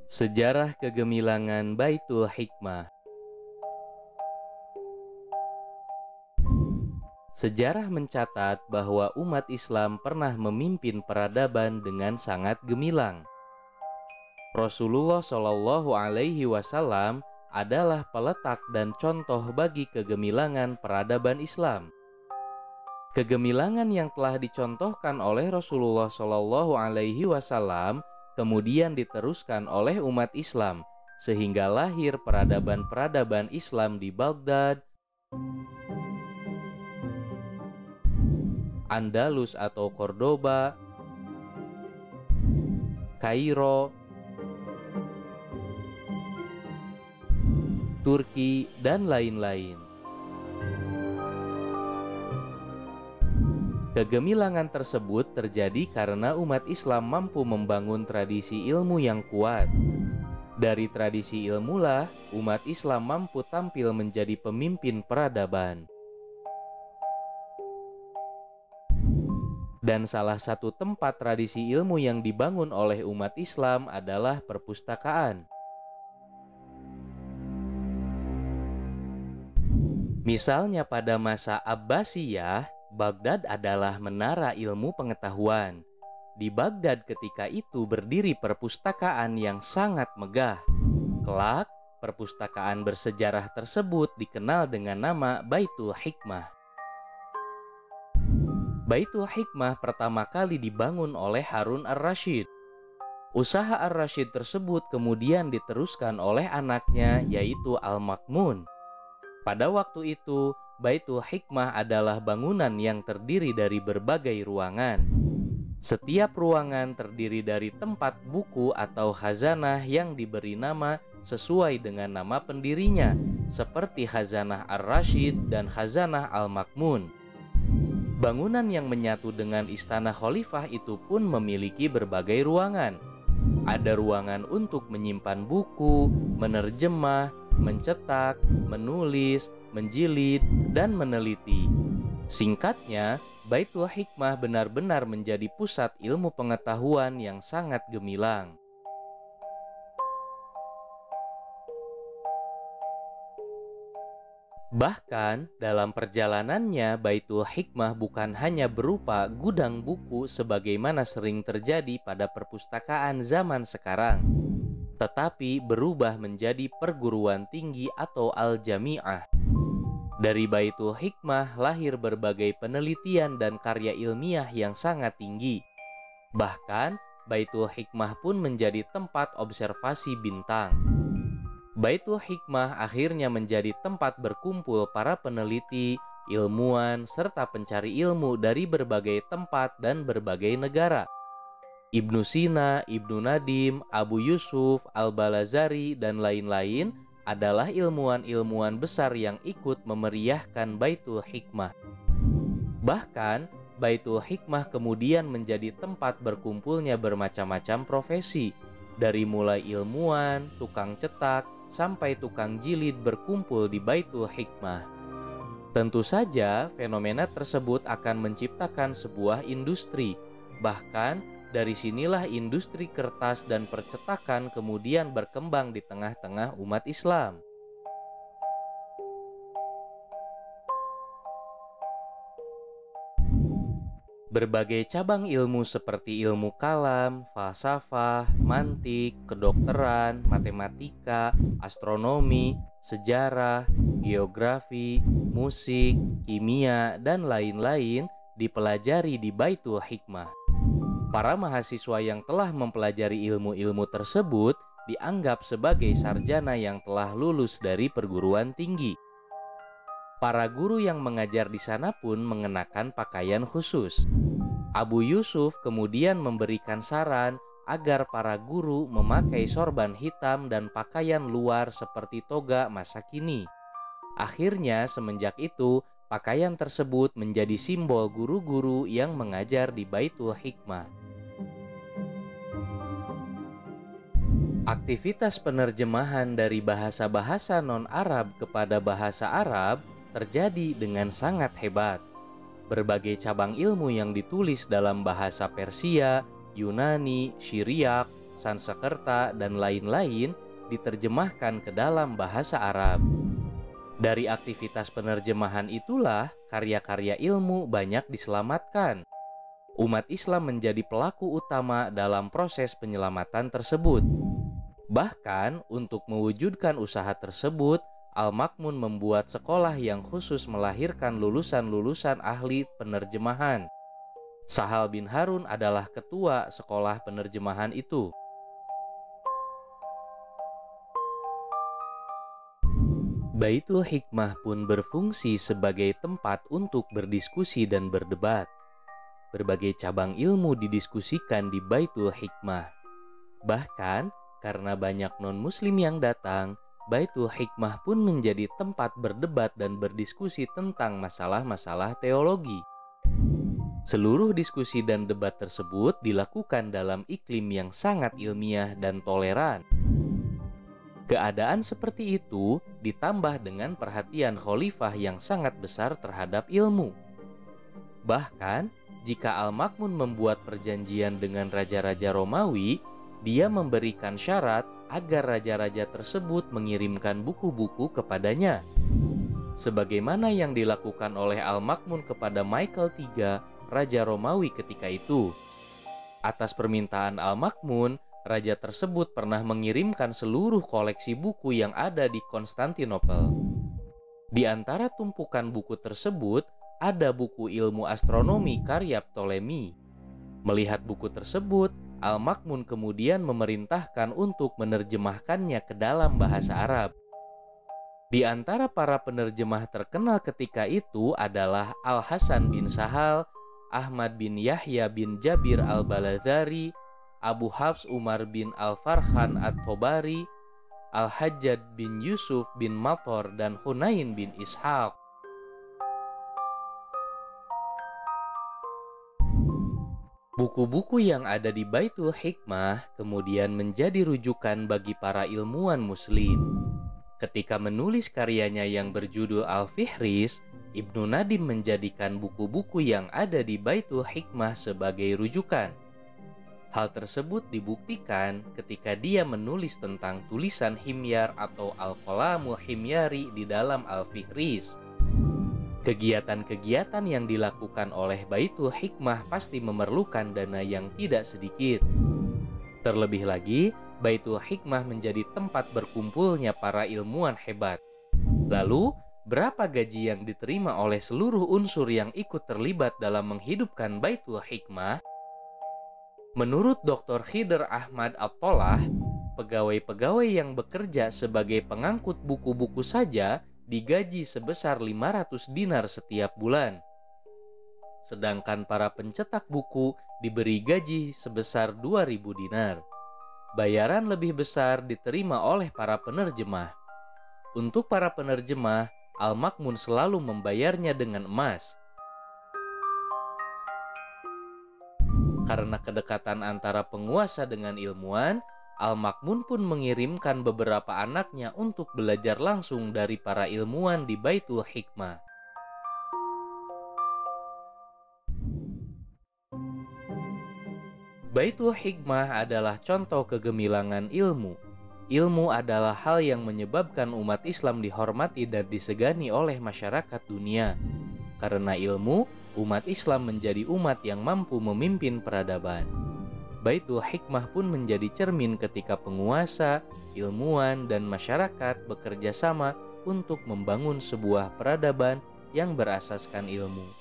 Sejarah kegemilangan Baitul Hikmah. Sejarah mencatat bahwa umat Islam pernah memimpin peradaban dengan sangat gemilang. Rasulullah Shallallahu Alaihi Wasallam adalah peletak dan contoh bagi kegemilangan peradaban Islam. Kegemilangan yang telah dicontohkan oleh Rasulullah Shallallahu Alaihi Wasallam kemudian diteruskan oleh umat Islam, sehingga lahir peradaban-peradaban Islam di Baghdad, Andalus atau Cordoba, Kairo, Turki, dan lain-lain. Kegemilangan tersebut terjadi karena umat Islam mampu membangun tradisi ilmu yang kuat. Dari tradisi ilmulah, umat Islam mampu tampil menjadi pemimpin peradaban. Dan salah satu tempat tradisi ilmu yang dibangun oleh umat Islam adalah perpustakaan. Misalnya pada masa Abbasiyah, Baghdad adalah menara ilmu pengetahuan. Di Baghdad ketika itu berdiri perpustakaan yang sangat megah. Kelak, perpustakaan bersejarah tersebut dikenal dengan nama Baitul Hikmah. Baitul Hikmah pertama kali dibangun oleh Harun ar-Rasyid. Usaha ar-Rasyid tersebut kemudian diteruskan oleh anaknya, yaitu Al-Ma'mun. Pada waktu itu, Baitul Hikmah adalah bangunan yang terdiri dari berbagai ruangan. Setiap ruangan terdiri dari tempat buku atau khazanah yang diberi nama sesuai dengan nama pendirinya, seperti khazanah ar-Rasyid dan khazanah Al-Ma'mun. Bangunan yang menyatu dengan istana khalifah itu pun memiliki berbagai ruangan. Ada ruangan untuk menyimpan buku, menerjemah, mencetak, menulis, menjilid, dan meneliti. Singkatnya, Baitul Hikmah benar-benar menjadi pusat ilmu pengetahuan yang sangat gemilang. Bahkan, dalam perjalanannya, Baitul Hikmah bukan hanya berupa gudang buku sebagaimana sering terjadi pada perpustakaan zaman sekarang, tetapi berubah menjadi perguruan tinggi atau Al-Jami'ah. Dari Baitul Hikmah lahir berbagai penelitian dan karya ilmiah yang sangat tinggi. Bahkan, Baitul Hikmah pun menjadi tempat observasi bintang. Baitul Hikmah akhirnya menjadi tempat berkumpul para peneliti, ilmuwan, serta pencari ilmu dari berbagai tempat dan berbagai negara. Ibnu Sina, Ibnu Nadim, Abu Yusuf, Al-Balazari, dan lain-lain adalah ilmuwan-ilmuwan besar yang ikut memeriahkan Baitul Hikmah. Bahkan, Baitul Hikmah kemudian menjadi tempat berkumpulnya bermacam-macam profesi, dari mulai ilmuwan, tukang cetak, sampai tukang jilid berkumpul di Baitul Hikmah. Tentu saja, fenomena tersebut akan menciptakan sebuah industri. Bahkan, dari sinilah industri kertas dan percetakan kemudian berkembang di tengah-tengah umat Islam. Berbagai cabang ilmu seperti ilmu kalam, falsafah, mantik, kedokteran, matematika, astronomi, sejarah, geografi, musik, kimia, dan lain-lain dipelajari di Baitul Hikmah. Para mahasiswa yang telah mempelajari ilmu-ilmu tersebut dianggap sebagai sarjana yang telah lulus dari perguruan tinggi. Para guru yang mengajar di sana pun mengenakan pakaian khusus. Abu Yusuf kemudian memberikan saran agar para guru memakai sorban hitam dan pakaian luar seperti toga masa kini. Akhirnya semenjak itu, pakaian tersebut menjadi simbol guru-guru yang mengajar di Baitul Hikmah. Aktivitas penerjemahan dari bahasa-bahasa non-Arab kepada bahasa Arab terjadi dengan sangat hebat. Berbagai cabang ilmu yang ditulis dalam bahasa Persia, Yunani, Syriak, Sanskerta, dan lain-lain diterjemahkan ke dalam bahasa Arab. Dari aktivitas penerjemahan itulah karya-karya ilmu banyak diselamatkan. Umat Islam menjadi pelaku utama dalam proses penyelamatan tersebut. Bahkan untuk mewujudkan usaha tersebut, Al-Ma'mun membuat sekolah yang khusus melahirkan lulusan-lulusan ahli penerjemahan. Sahal bin Harun adalah ketua sekolah penerjemahan itu. Baitul Hikmah pun berfungsi sebagai tempat untuk berdiskusi dan berdebat. Berbagai cabang ilmu didiskusikan di Baitul Hikmah. Bahkan, karena banyak non-muslim yang datang, Baitul Hikmah pun menjadi tempat berdebat dan berdiskusi tentang masalah-masalah teologi. Seluruh diskusi dan debat tersebut dilakukan dalam iklim yang sangat ilmiah dan toleran. Keadaan seperti itu ditambah dengan perhatian khalifah yang sangat besar terhadap ilmu. Bahkan, jika Al-Ma'mun membuat perjanjian dengan raja-raja Romawi, dia memberikan syarat agar raja-raja tersebut mengirimkan buku-buku kepadanya. Sebagaimana yang dilakukan oleh Al-Ma'mun kepada Michael III, Raja Romawi ketika itu. Atas permintaan Al-Ma'mun, raja tersebut pernah mengirimkan seluruh koleksi buku yang ada di Konstantinopel. Di antara tumpukan buku tersebut, ada buku ilmu astronomi karya Ptolemy. Melihat buku tersebut, Al-Ma'mun kemudian memerintahkan untuk menerjemahkannya ke dalam bahasa Arab. Di antara para penerjemah terkenal ketika itu adalah Al-Hasan bin Sahal, Ahmad bin Yahya bin Jabir al-Balazari, Abu Hafs Umar bin Al-Farhan at-Tobari, Al-Hajjaj bin Yusuf bin Mator, dan Hunain bin Ishaq. Buku-buku yang ada di Baitul Hikmah kemudian menjadi rujukan bagi para ilmuwan muslim. Ketika menulis karyanya yang berjudul Al-Fihris, Ibnu Nadim menjadikan buku-buku yang ada di Baitul Hikmah sebagai rujukan. Hal tersebut dibuktikan ketika dia menulis tentang tulisan himyar atau Al-Qalamul Himyari di dalam Al-Fihris. Kegiatan-kegiatan yang dilakukan oleh Baitul Hikmah pasti memerlukan dana yang tidak sedikit. Terlebih lagi, Baitul Hikmah menjadi tempat berkumpulnya para ilmuwan hebat. Lalu, berapa gaji yang diterima oleh seluruh unsur yang ikut terlibat dalam menghidupkan Baitul Hikmah? Menurut Dr. Khidr Ahmad At-Tolah, pegawai-pegawai yang bekerja sebagai pengangkut buku-buku saja digaji sebesar 500 dinar setiap bulan. Sedangkan para pencetak buku diberi gaji sebesar 2.000 dinar. Bayaran lebih besar diterima oleh para penerjemah. Untuk para penerjemah, Al-Ma'mun selalu membayarnya dengan emas. Karena kedekatan antara penguasa dengan ilmuwan, Al-Ma'mun pun mengirimkan beberapa anaknya untuk belajar langsung dari para ilmuwan di Baitul Hikmah. Baitul Hikmah adalah contoh kegemilangan ilmu. Ilmu adalah hal yang menyebabkan umat Islam dihormati dan disegani oleh masyarakat dunia. Karena ilmu, umat Islam menjadi umat yang mampu memimpin peradaban. Baitul Hikmah pun menjadi cermin ketika penguasa, ilmuwan, dan masyarakat bekerja sama untuk membangun sebuah peradaban yang berasaskan ilmu.